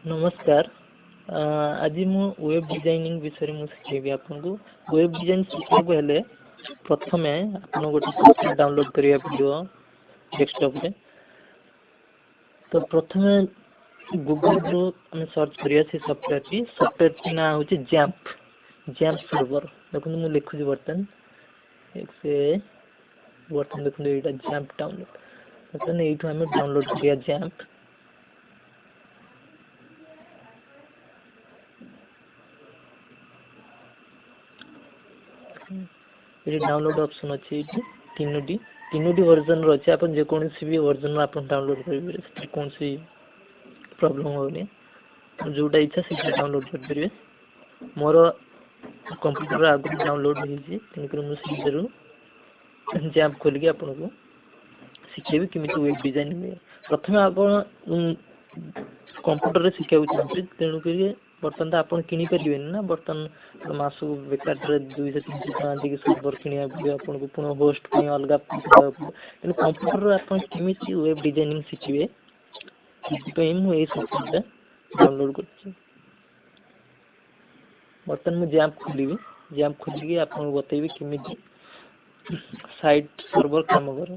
नमस्कार। आज मु वेब डिजाइनिंग विषय में शिखेबी आपको। वेब डिजाइन शिखा हेले प्रथम आप गोटे सॉफ्टवेयर डाउनलोड करिया पड़ो डेस्कटॉप रे। तो प्रथम गूगल रो हम सर्च करिया से सॉफ्टवेयर की ना होची जैम्प सर्वर। देखो मु लिखुची बर्तन देखो एटा जैम्प डाउनलोड बर्तन एठू हम डाउनलोड करिया जैम्प। ये डाउनलोड ऑप्शन अच्छी तीनोटी वर्जन रो अच्छे अपन जे कोनसी भी वर्जन अपन डाउनलोड करिवे कौन सी प्रॉब्लम होनी जोटा इच्छा से डाउनलोड कर परिवे। मोर कंप्यूटर आगु डाउनलोड होईची तनकर मु सीधरू जैम्प खोल के आपन को सिखेबी किमिति वेब डिजाइन में। प्रथम आपण कंप्यूटर रे सिखाउ चाहते तेणु करी बर्तन आपन किनी परिवे ना बर्तन मासु बेकार 200-300 टका दे सर्वर किनिया पड़े आपन को पुनो होस्ट पे अलगा तेणु कंप्यूटर रे आपन किमिति वेब डिजाइनिंग सिखिबे पे मु ए सॉफ्टवेयर डाउनलोड करछि। बर्तन मु जैम्प खोली आपन बतेबी किमिति साइट सर्वर काम करे।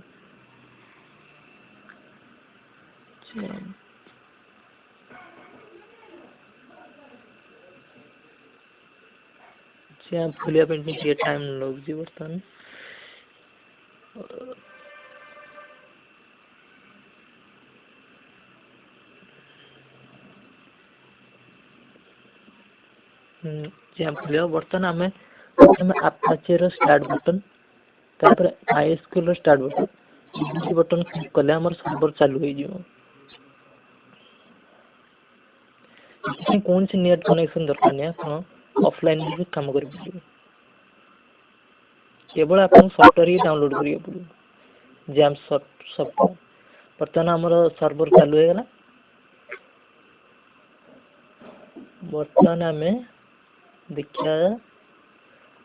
जैम्प खोलिया पे ଟିକେ टाइम लगजी बर्तन। जैम्प खोलिया बर्तन हमें अपाचे रो स्टार्ट बटन तापर माइस्क्यूएल रो स्टार्ट बटन ये बटन क्लिक करले हमर सर्वर चालू हो जिवो। इसमें कौन सी नेट कनेक्शन दरकार नहीं है ऑफलाइन भी काम कर पारे केवल आपन सॉफ्टवेयर ही डाउनलोड करिया पड़ो जैम्प सॉफ्टवेयर। बर्तन हमर सर्वर चालू हो गला बर्तन हमें देखिया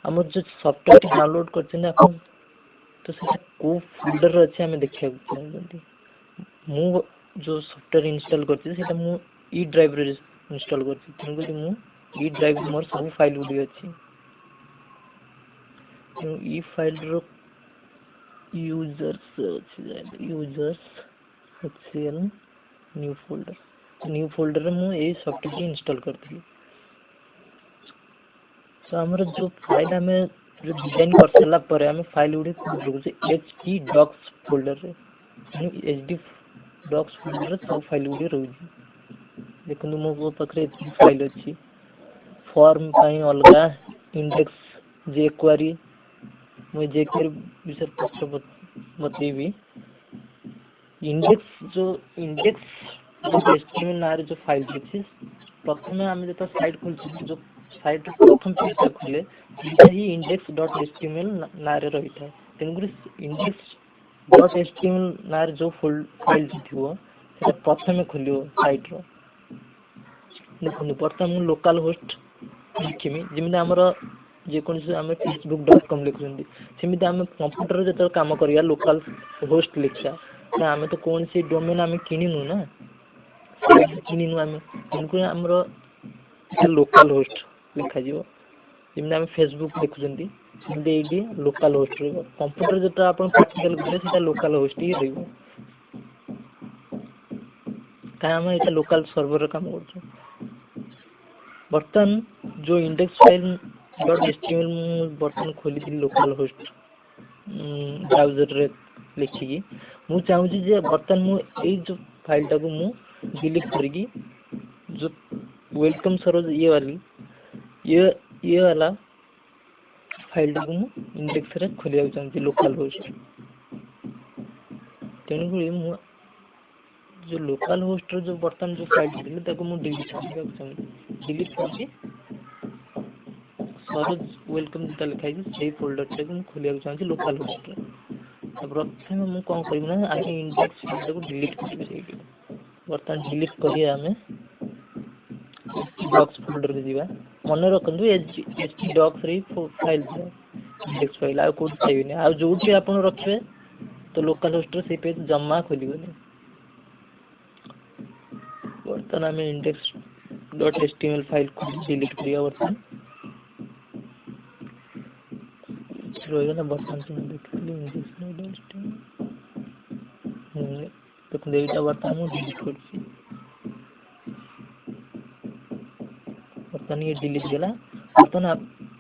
हम जो सॉफ्टवेयर डाउनलोड करछन अपन तो से को फोल्डर अच्छे हमें देखिया चाहते मु जो सॉफ्टवेयर इंस्टॉल करछि सेटा मु ई ड्राइव रे इंस्टॉल करछि तेणु मु ई ड्राइव मोर सब फाइल गुडी अछि तो ई फाइल रो यूजर्स एक्सेल न्यू फोल्डर मु ए सॉफ्टवेयर इंस्टॉल करथि। तो हमर जो फाइल हमें डिजाइन कर सला पर हमें फाइल गुडी एचटी डॉक्स फोल्डर रे एचडी डॉक्स फोल्डर रे सब फाइल गुडी रहउजी। देखो मो पाखरे फाइल अछि फॉर्म पाई अलगा इंडेक्स जे क्वेरी मु जे क्वेरी विषय प्रश्न बतेबी। इंडेक्स एचटीएमएल नारे जो फाइल अछि प्रथम हम जता साइट खोलछि जो साइट प्रथम पेज खोले सेटा ही index.html नारे रही था तेणुकरी index.html नारे जो फाइल थिवो सेटा प्रथम खोलियो साइट रो। देखो प्रथम लोकल होस्ट लिखिमी जेमिति हमर जे कोन से हम facebook.com लिखुंदी सेमिति हम कंप्यूटर रे जत काम करिया लोकल होस्ट लिखा ना हमें तो कौन सी डोमेन हमें किनिनु ना किनिनु हमें तेणुकरी हमर लोकल होस्ट लिखा जीवो जेमिति हम फेसबुक लिखुंदी सेमिति एडी लोकल होस्ट रे कंप्यूटर जत आपण प्रैक्टिकल करे सेटा लोकल होस्ट ही रहइबो का हम एटा लोकल सर्वर रे काम करछु। बर्तन जो इंडेक्स फाइल .html बर्तन खोली थी लोकल होस्ट ब्राउजर रे लिखी मु चाहू छी जे बर्तन मु ए जो फाइल टाको मु डिलीट करगी जो वेलकम सर्वर ये वाला फाइल टाको मु इंडेक्स रे खोलिया चाहू छी लोकल होस्ट तेणु करी मु जो लोकल होस्ट रो जो बर्तन जो फाइल दिले ताको मु डिलीट करबा चाहू डिलीट करके सरोज वेलकम जता लिखाई से फोल्डर टाको मु खोलिया चाहू छी लोकल होस्ट रे। अब प्रथम मु कोन करबी ना आगे इंडेक्स को डिलीट करबी बर्तन डिलीट करिया हमें डॉक्स फोल्डर रे जीवा मन रखंदु एचटी डॉक्स रे फाइल इंडेक्स फाइल आ कोड चाहिए आ जोठी आपण रखबे तो लोकल होस्ट रे से पेज जम्मा खोलिबो। बर्तन हमें इंडेक्स index.html फाइल को डिलीट करिया बर्तन रोएगा बर्तन से देखली index.html तो देटा बर्तन मु डिलीट करछि बर्तन ये डिलीट गेला बर्तन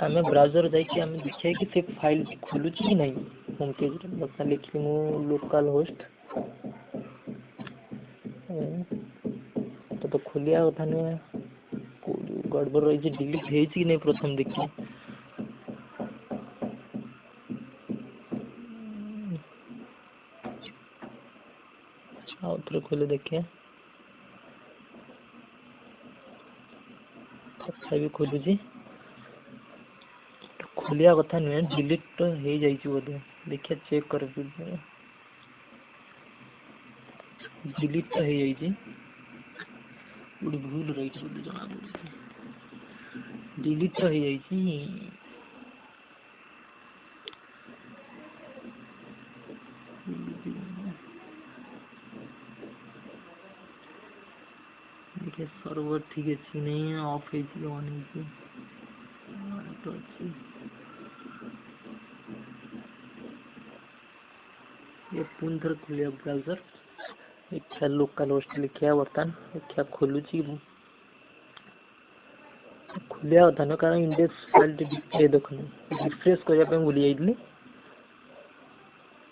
आमे ब्राउजर जाई कि आमे देखिए कि से फाइल खुलु कि नहीं होम पेज रे बर्तन लिखली मु लोकल होस्ट तो खुलिया कथा नहीं गड़बड़ रही डिलीट है कि नहीं प्रथम देखिए आउटरे खोले देखिए अच्छा भी खोलुची तो खोलिया कथा नुहे डिलीट तो हो जाइए बोधे देखिए चेक कर डिलीट तो हो जाइए गोटे भूल रही जना पड़ी डिलीट तो हो जाइए देखिए सर्वर ठीक अच्छी नहीं है ऑफ है ऑन है तो अच्छी ये पुनः थर खुलिया ब्राउजर इच्छा लोकल होस्ट लिखिया बर्तन इच्छा खोलुची खुलिया था ना कारण इंडेक्स फाइल डिस्प्ले देखनी रिफ्रेश करने पे भूली जाइली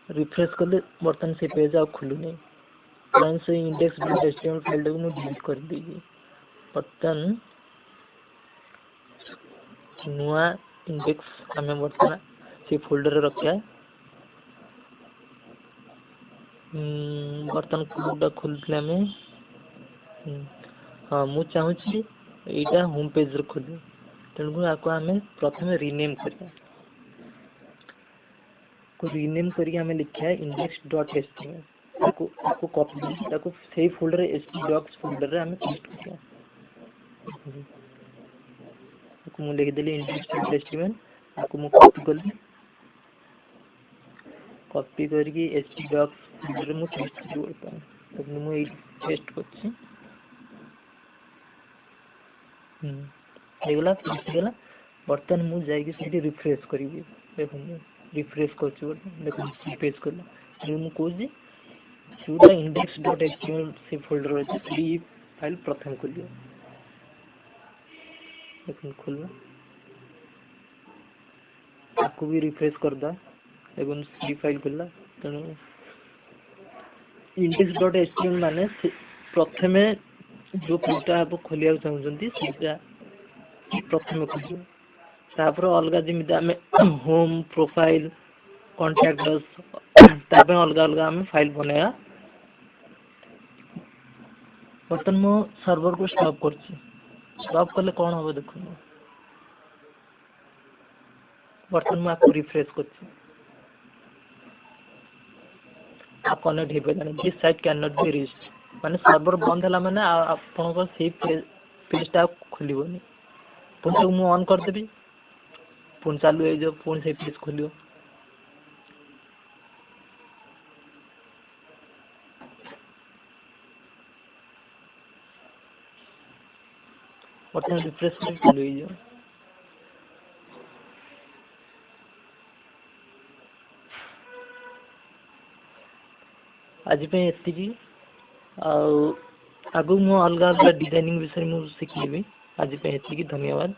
रिफ्रेश कले बर्तन से पेज आ खुलु नहीं कारण से index.html फाइल को डिलीट कर दीजिए बर्तन नुआ इंडेक्स आम बर्तन से फोल्डर रखा बर्तन कोडा खोलते आम हाँ मु चाहूँगी यहाँ होम पेज खोल तेणुक आपको आम प्रथम रिनेम करिया रिनेम करिया आम लिखा index.html आपको कॉपी ताको सही फोल्डर htdocs फोल्डर रे आम पेस्ट करिया आपको मु लिख देली index.html आपको मु कॉपी करके htdocs फोल्डर रे मु पेस्ट करता तब मु ए पेस्ट करछि हेगला पेस्ट गेला बर्तन मु जाई कि रिफ्रेश करिवि देखो रिफ्रेश करछि देखो पेज करला मु कोजी पूरा index.html से फोल्डर अछि फ्री फाइल प्रथम खोलियो देखो खोलना आपको भी रिफ्रेश कर दा एवं फ्री फाइल खोलला तेणु index.html माने प्रथमे जो पेजटा आप खोलिया चाहउछंती सेटा प्रथमे खोलियो तापर अलगा जिमिति आमे होम प्रोफाइल कांटेक्ट अस तापर अलगा अलगा आमे फाइल बनाया बर्तन मो सर्वर को स्टॉप करछि स्टॉप करले कोन होबे देखो बर्तन में आपको रिफ्रेश करछि आप कनेक्ट हे पेलानी this site can not be reached माने सर्वर बंद हला माने आपन को से पेजटा खोलिबोनी पुन मु ऑन कर देबी पुन चालू है जो पुन से पेज खोलियो बर्तन रिफ्रेश कर चालू है जो आज पे एतिकी आगु मु अलग अलग डिजाइनिंग विषय मु सिखिबी आज पे एतिकी धन्यवाद।